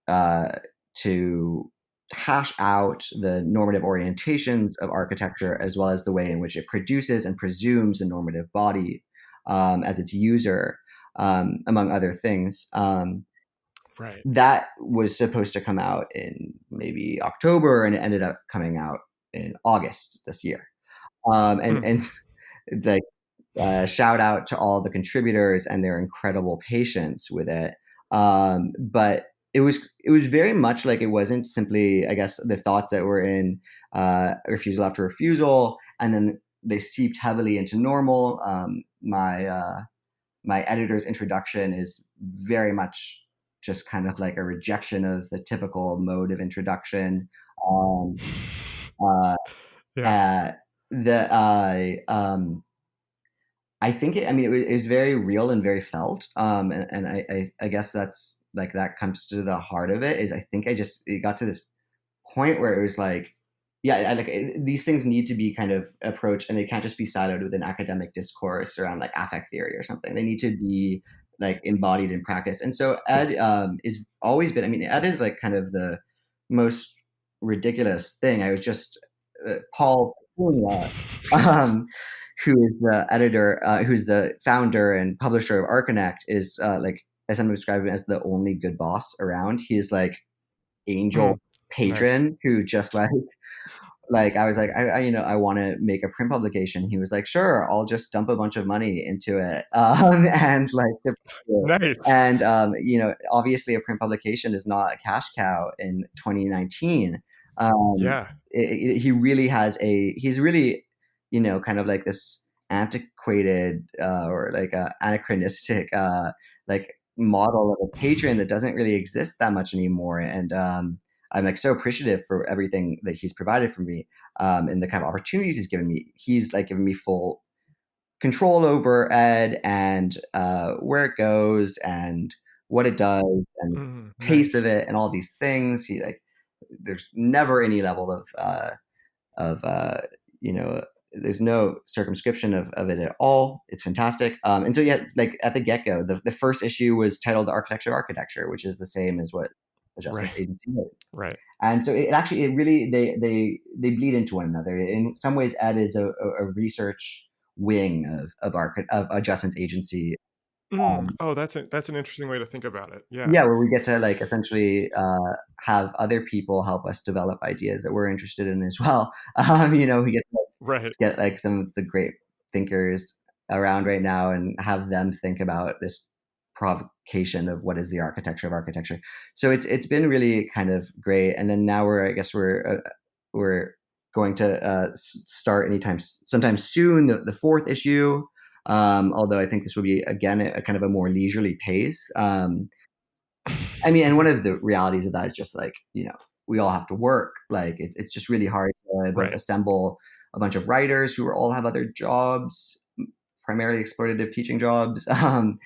uh, to hash out the normative orientations of architecture, as well as the way in which it produces and presumes a normative body as its user. among other things. Right. That was supposed to come out in maybe October, and it ended up coming out in August this year. And like, shout out to all the contributors and their incredible patience with it. But it was very much like, it wasn't simply, I guess, the thoughts that were in refusal after refusal, and then they seeped heavily into normal. My editor's introduction is very much just kind of like a rejection of the typical mode of introduction. Um, uh, Yeah. uh, the I think I mean, it was very real and very felt. And I guess that's like, that comes to the heart of it. Is, I think it got to this point where it was like, yeah, these things need to be kind of approached, and they can't just be siloed within academic discourse around like affect theory or something. They need to be like embodied in practice. And so ed is always been. I mean, ed is like kind of the most ridiculous thing. I was just Paul Petunia, who is the editor, who's the founder and publisher of Archinect, is like, I sometimes describe him as the only good boss around. He is like angel Nice. patron who just like I was like, I want to make a print publication. He was like, sure, I'll just dump a bunch of money into it, and like Nice. and obviously a print publication is not a cash cow in 2019. Yeah. He really he's really, kind of like this antiquated, or like anachronistic, like model of a patron that doesn't really exist that much anymore. And I'm like so appreciative for everything that he's provided for me, and the kind of opportunities he's given me. He's like given me full control over ed, and where it goes and what it does and pace Nice. of it and all these things. He like There's never any level of there's no circumscription of it at all. It's fantastic. And so, yeah, like at the get-go, the first issue was titled "The Architecture of Architecture," which is the same as what Adjustments Right. Agency is. Right. And so it really, they bleed into one another. In some ways, ed is a research wing of Adjustments Agency. Oh, that's an interesting way to think about it. Yeah. Yeah, where we get to like essentially have other people help us develop ideas that we're interested in as well. We get to Right. get like some of the great thinkers around right now and have them think about this provocation of what is the architecture of architecture. So it's been really kind of great. And then now we're going to start sometime soon the fourth issue. Although I think this will be again a kind of a more leisurely pace. I mean, and one of the realities of that is just like, we all have to work. Like it's just really hard to both Right. assemble a bunch of writers who all have other jobs, primarily exploitative teaching jobs, also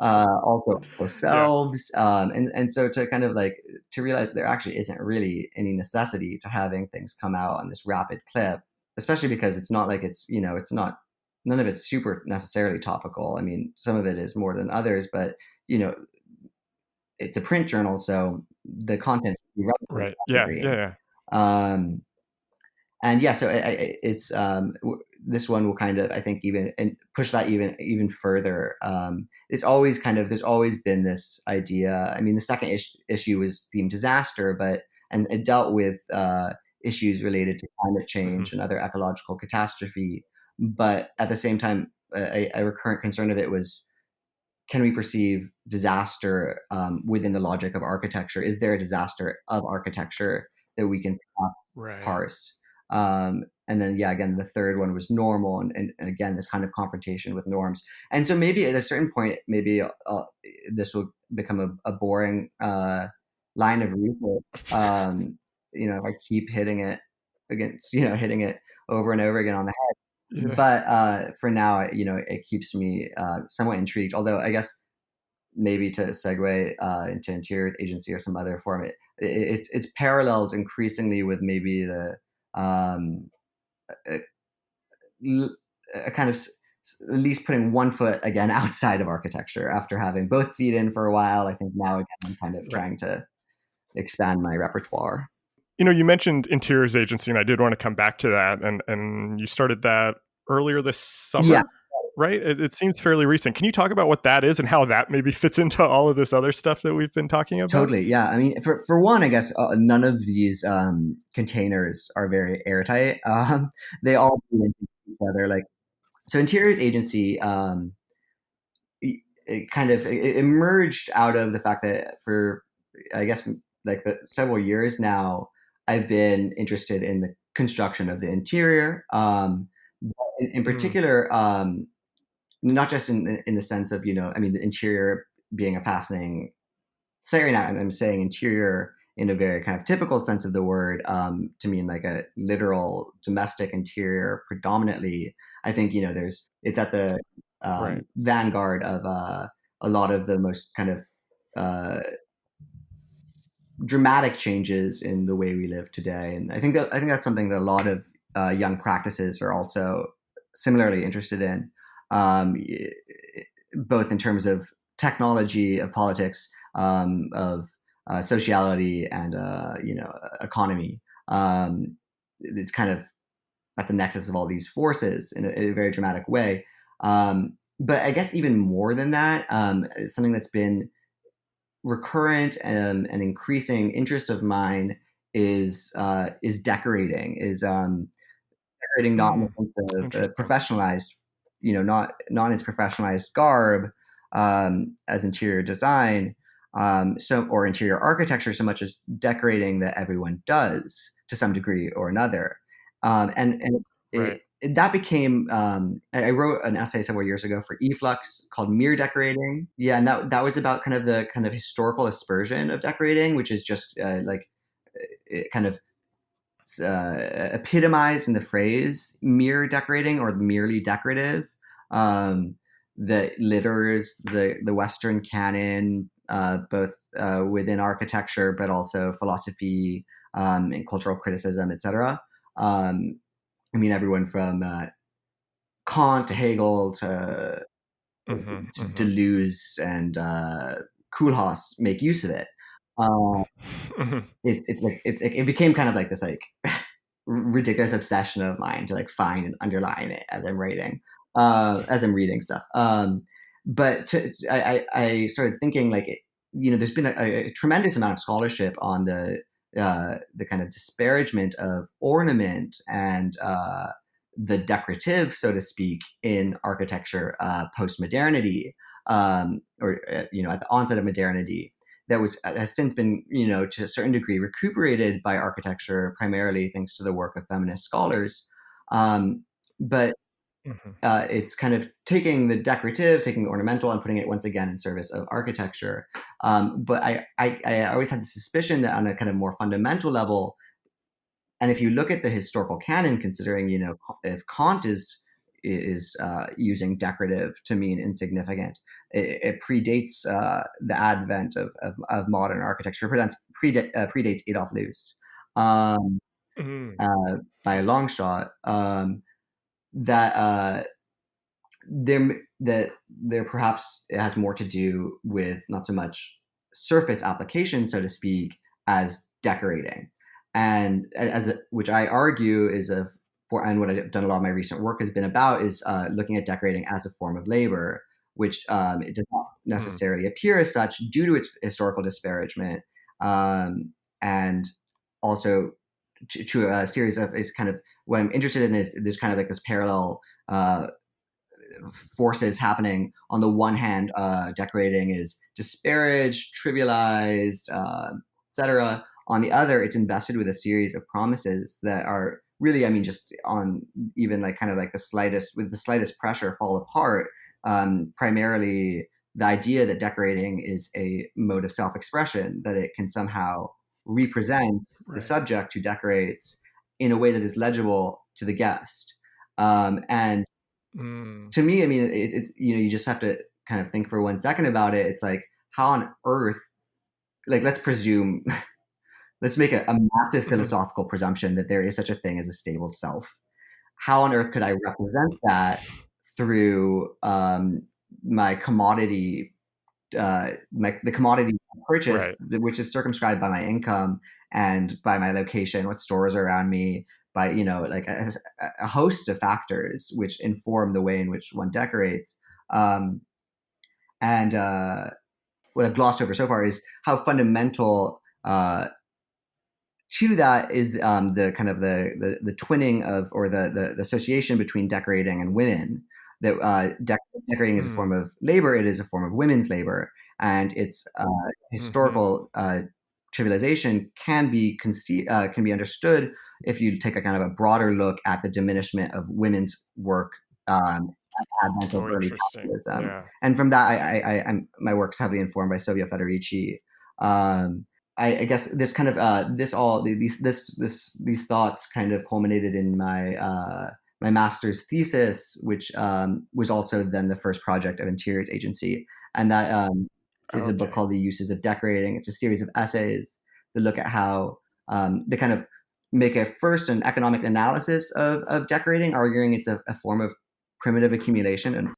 Yeah. ourselves, and so to kind of like to realize there actually isn't really any necessity to having things come out on this rapid clip, especially because it's not like it's not, none of it's super necessarily topical. I mean, some of it is more than others, but you know it's a print journal, so the content should be relevant Right. to Yeah. that Yeah. degree. Yeah. Um, and yeah, so it's this one will kind of, I think, even and push that even further. It's always kind of There's always been this idea. I mean, the second issue was themed disaster, but and it dealt with issues related to climate hmm change and other ecological catastrophe. But at the same time, a recurrent concern of it was, can we perceive disaster within the logic of architecture? Is there a disaster of architecture that we can Right. parse? And then, yeah, again, the third one was normal, and again, this kind of confrontation with norms. And so maybe at a certain point, maybe this will become a boring line of research. If I keep hitting it over and over again on the Yeah. but for now, it keeps me somewhat intrigued. Although I guess maybe to segue into interiors agency or some other form, it's paralleled increasingly with maybe the um, a, a kind of at least putting one foot again outside of architecture after having both feet in for a while. I think now again I'm kind of Right. trying to expand my repertoire. You mentioned interiors agency, and I did want to come back to that. And you started that earlier this Yeah, summer. right? It seems fairly recent. Can you talk about what that is and how that maybe fits into all of this other stuff that we've been talking about? Totally, yeah. I mean, for one, I guess none of these containers are very airtight. They all bleed into each other. Like, so Interior's agency, it kind of it emerged out of the fact that for, I guess, like several years now, I've been interested in the construction of the interior. In Mm, particular, not just in the sense of, I mean, the interior being a fascinating, sorry, not, and I'm saying interior in a very kind of typical sense of the word, to mean like a literal domestic interior predominantly. I think, it's at the right. vanguard of a lot of the most kind of uh, dramatic changes in the way we live today. And I think that's something that a lot of young practices are also similarly interested in, um, both in terms of technology, of politics, of sociality, and economy. It's kind of at the nexus of all these forces in a very dramatic way. But I guess even more than that, something that's been recurrent and increasing interest of mine is decorating, is decorating not in the Mm, sense of interesting. professionalized, not in its professionalized garb, as interior design, so or interior architecture, so much as decorating that everyone does to some degree or another, and Right. that became. I wrote an essay several years ago for eFlux called "Mere Decorating." Yeah, and that was about kind of the kind of historical aspersion of decorating, which is just like it kind of epitomized in the phrase mere decorating or merely decorative, um, that litters the Western canon, both within architecture, but also philosophy, and cultural criticism, etc. Um, I mean, everyone from Kant to Hegel Hmm. to Hmm. Deleuze and Koolhaas make use of it. Uh, Hmm. it became kind of like this like ridiculous obsession of mine to like find and underline it as I'm writing, as I'm reading stuff. But I started thinking like, there's been a tremendous amount of scholarship on the kind of disparagement of ornament and the decorative, so to speak, in architecture post modernity, or at the onset of modernity, that has since been, to a certain degree recuperated by architecture, primarily thanks to the work of feminist scholars. But Hmm. it's kind of taking the decorative, taking the ornamental, and putting it once again in service of architecture. But I always had the suspicion that on a kind of more fundamental level, and if you look at the historical canon, considering, if Kant is using decorative to mean insignificant, it predates the advent of modern architecture. Predates Adolf Loos, um, Mm, uh, by a long shot. That there perhaps it has more to do with not so much surface application, so to speak, as decorating, and which I argue is and what I've done a lot of my recent work has been about is looking at decorating as a form of labor, which it does not mm, necessarily appear as such due to its historical disparagement, and also to a series of is kind of what I'm interested in is there's kind of like this parallel uh, forces happening. On the one hand, decorating is disparaged, trivialized, etc. On the other, it's invested with a series of promises that are really, I mean, just on even like kind of like with the slightest pressure, fall apart. Primarily, the idea that decorating is a mode of self-expression, that it can somehow represent the right. subject who decorates in a way that is legible to the guest. And Mm, to me, I mean, you just have to kind of think for 1 second about it. It's like, how on earth, like, let's presume, let's make a massive mhm, philosophical presumption that there is such a thing as a stable self. How on earth could I represent that through my commodity, the commodity purchase, right. which is circumscribed by my income and by my location, what stores are around me, by like a host of factors which inform the way in which one decorates. And what I've glossed over so far is how fundamental to that is the kind of the twinning of, or the association between decorating and women. That decorating is a form of labor; it is a form of women's labor, and its historical trivialization can be understood if you take a kind of a broader look at the diminishment of women's work at the advent of Oh, early interesting. capitalism. Yeah. And from that, my work's heavily informed by Silvia Federici. I guess this kind of these thoughts kind of culminated in my master's thesis, which was also then the first project of Interiors Agency, and that is a book Okay. called The Uses of Decorating. It's a series of essays that look at how they kind of make an economic analysis of decorating, arguing it's a form of primitive accumulation. And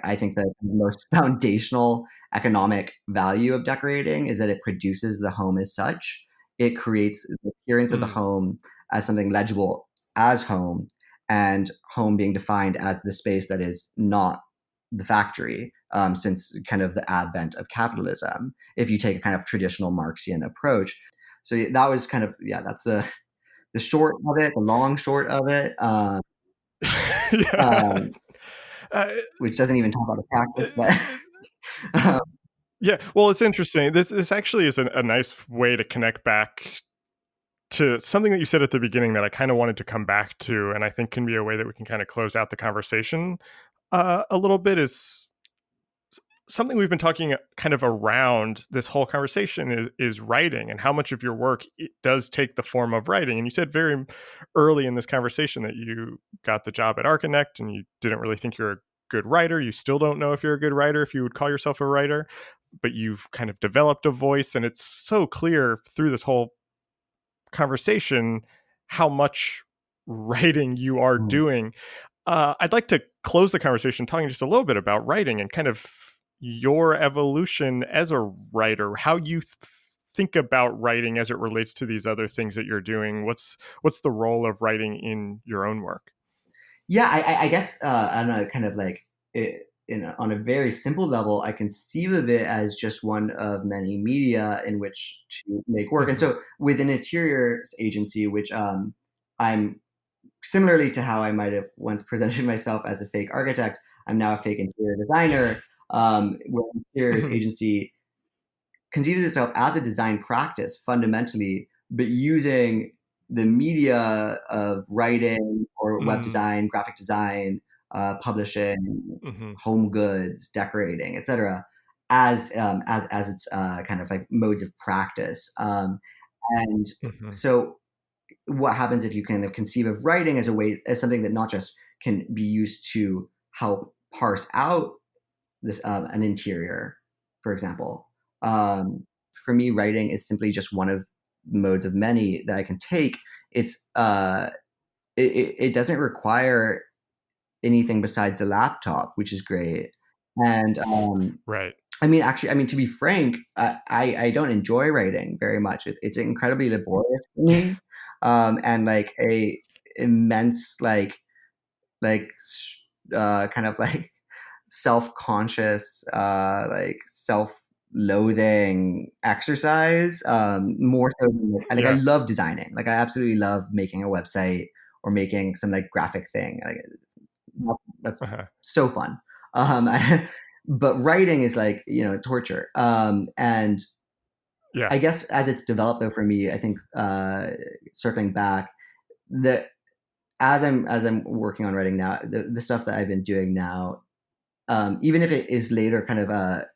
I think the most foundational economic value of decorating is that it produces the home as such. It creates the appearance of the home as something legible as home, and home being defined as the space that is not the factory, since kind of the advent of capitalism, if you take a kind of traditional Marxian approach. So that was kind of, that's the short of it, the long short of it, Yeah. Uh, which doesn't even talk about the uh, practice, but yeah. Well, it's interesting. This actually is a nice way to connect back to something that you said at the beginning that I kind of wanted to come back to, and I think can be a way that we can kind of close out the conversation a little bit. Is something we've been talking kind of around this whole conversation is writing, and how much of your work it does take the form of writing. And you said very early in this conversation that you got the job at Archinect and you didn't really think you're a good writer. You still don't know if you're a good writer, if you would call yourself a writer, but you've kind of developed a voice, and it's so clear through this whole conversation how much writing you are doing. I'd like to close the conversation talking just a little bit about writing and kind of your evolution as a writer, how you think about writing as it relates to these other things that you're doing. What's the role of writing in your own work? Yeah, I guess on a kind of like on a very simple level, I conceive of it as just one of many media in which to make work. And Mm-hmm. so within Interiors Agency, which I'm similarly to how I might have once presented myself as a fake architect, I'm now a fake interior designer. Where Interiors Mm-hmm. Agency conceives itself as a design practice fundamentally, but using the media of writing or web design, graphic design, publishing, Mm-hmm. home goods, decorating, etc., as its kind of like modes of practice. And Mm-hmm. so, what happens if you kind of conceive of writing as a way, as something that not just can be used to help parse out this an interior, for example. For me, writing is simply just one of modes of many that I can take. It doesn't require anything besides a laptop, which is great. And Right. to be frank, I don't enjoy writing very much. It's incredibly laborious for me, and like a immense kind of like self-conscious, like self-loathing exercise, more so than I Yeah. love designing. Like I absolutely love making a website or making some like graphic thing. Like that's Uh-huh. so fun. But writing is like, torture. And Yeah. I guess as it's developed though for me, I think circling back, that as I'm working on writing now, the stuff that I've been doing now, even if it is later kind of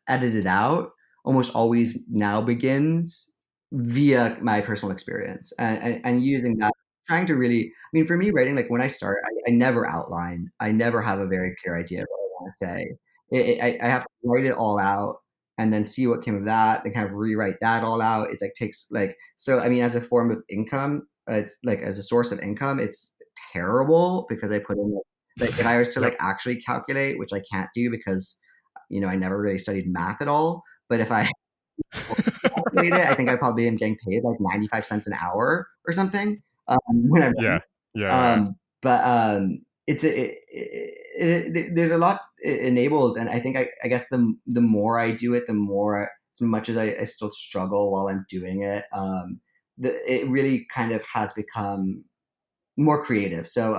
edited out, almost always now begins via my personal experience, and using that, trying to really, for me, writing, like when I start, I never outline, I never have a very clear idea of what I want to say. I have to write it all out and then see what came of that, and kind of rewrite that all out. It like takes like, so as a form of income, it's like as a source of income, it's terrible because I put in like if I was to like Yep. actually calculate, which I can't do because I never really studied math at all. But if I calculate it, I think I probably am getting paid like 95 cents an hour or something when I'm Yeah. done. Yeah. But there's a lot it enables, and I think I guess the more I do it, the more, as much as I still struggle while I'm doing it, it really kind of has become more creative. So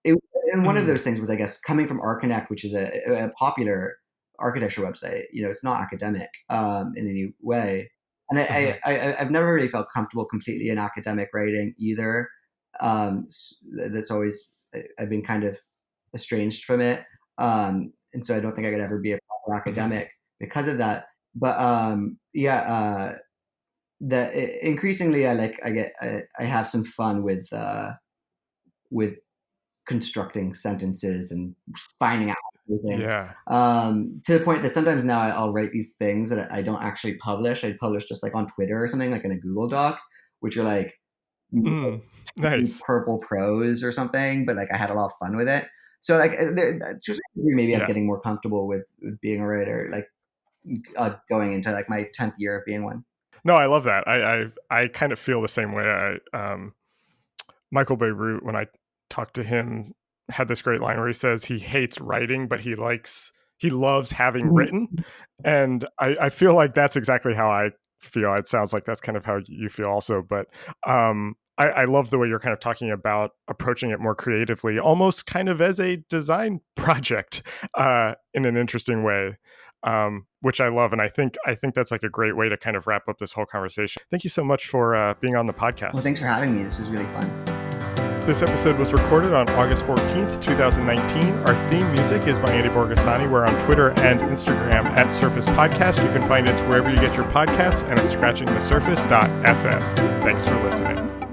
it, and one of Mm. those things was, I guess, coming from Archinect, which is a popular architecture website. It's not academic in any way, and Hmm. I've never really felt comfortable completely in academic writing either. That's always, I've been kind of estranged from it, and so I don't think I could ever be a proper Hmm. academic because of that. But yeah, increasingly I have some fun with constructing sentences and finding out things, Yeah. to the point that sometimes now I'll write these things that I don't actually publish. I publish just like on Twitter or something, like in a Google Doc, which are like Mm. Nice. purple prose or something, but like I had a lot of fun with it. So like just maybe I'm Yeah. getting more comfortable with being a writer, like going into like my 10th year of being one. No, I love that. I kind of feel the same way. Michael Beirut, when I talked to him, had this great line where he says he hates writing, but he loves having written. And I feel like that's exactly how I feel. It sounds like that's kind of how you feel also. But I love the way you're kind of talking about approaching it more creatively, almost kind of as a design project, in an interesting way. Which I love, and I think that's like a great way to kind of wrap up this whole conversation. Thank you so much for being on the Well, podcast. thanks for having me. This was really fun. This episode was recorded on August 14th, 2019. Our theme music is by Andy Borgasani. We're on Twitter and Instagram at Surface Podcast. You can find us wherever you get your podcasts and at scratchingthesurface.fm. Thanks for listening.